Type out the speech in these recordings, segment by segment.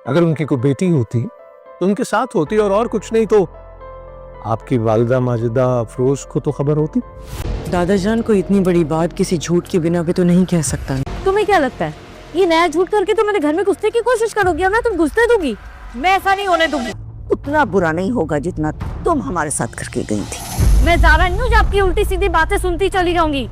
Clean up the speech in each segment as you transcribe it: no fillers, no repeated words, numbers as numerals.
अगर उनकी कोई बेटी होती तो उनके साथ होती, और कुछ नहीं तो आपकी वालिदा माजिदा अफरोज को तो खबर होती। दादा जान को इतनी बड़ी बात किसी झूठ के बिना भी तो नहीं कह सकता। तुम्हें क्या लगता है ये नया झूठ करके तुम मेरे घर में घुसने की कोशिश करोगी और मैं तुम घुसने दूंगी? मैं ऐसा नहीं होने दूंगी। उतना बुरा नहीं होगा जितना तुम हमारे साथ करके गई थी। मैं ज़ारा नहीं हूँ जो आपकी उल्टी सीधी बातें सुनती चली जाऊंगी।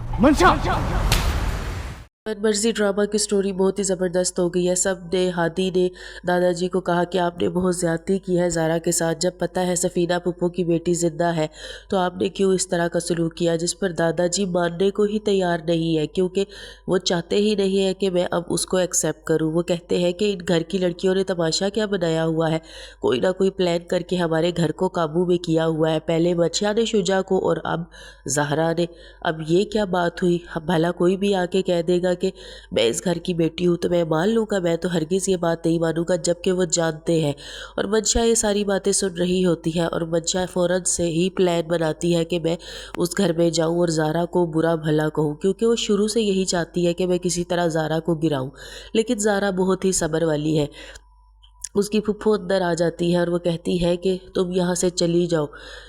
मर्जी ड्रामा की स्टोरी बहुत ही ज़बरदस्त हो गई है। सब ने, हादी ने दादाजी को कहा कि आपने बहुत ज़्यादती की है ज़ारा के साथ, जब पता है सफ़ीना पुप्पो की बेटी ज़िंदा है तो आपने क्यों इस तरह का सलूक किया, जिस पर दादाजी मानने को ही तैयार नहीं है, क्योंकि वो चाहते ही नहीं है कि मैं अब उसको एक्सेप्ट करूँ। वो कहते हैं कि इन घर की लड़कियों ने तमाशा क्या बनाया हुआ है, कोई ना कोई प्लान करके हमारे घर को काबू में किया हुआ है, पहले मच्छिया ने शुजा को और अब ज़हरा ने। अब ये क्या बात हुई? भला कोई भी आके कह देगा कि मैं इस घर की बेटी हूँ तो मैं मान लूँगा? मैं तो हरगिज़ ये बात नहीं मानूंगा, जबकि वो जानते हैं। और मंशा ये सारी बातें सुन रही होती है और मंशा फ़ौरन से ही प्लान बनाती है कि मैं उस घर में जाऊँ और ज़ारा को बुरा भला कहूँ, क्योंकि वो शुरू से यही चाहती है कि मैं किसी तरह ज़ारा को गिराऊँ। लेकिन ज़ारा बहुत ही सब्र वाली है। उसकी फुफ्फो अंदर आ जाती है और वो कहती है कि तुम यहाँ से चली जाओ,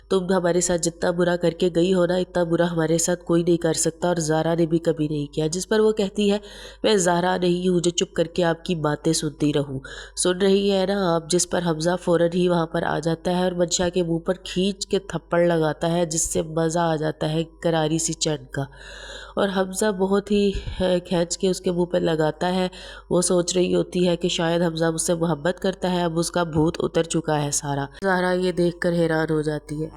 तुम हमारे साथ जितना बुरा करके गई हो ना, इतना बुरा हमारे साथ कोई नहीं कर सकता, और ज़ारा ने भी कभी नहीं किया। जिस पर वो कहती है मैं ज़ारा नहीं हूँ जो चुप करके आपकी बातें सुनती रहूँ। सुन रही है ना आप? जिस पर हमज़ा फ़ौरन ही वहाँ पर आ जाता है और मंशा के मुँह पर खींच के थप्पड़ लगाता है, जिससे मज़ा आ जाता है करारी सी चंड का। और हमज़ा बहुत ही खींच के उसके मुंह पर लगाता है। वो सोच रही होती है कि शायद हमज़ा मुझसे मोहब्बत करता है, अब उसका भूत उतर चुका है सारा। ज़ारा ये देखकर हैरान हो जाती है।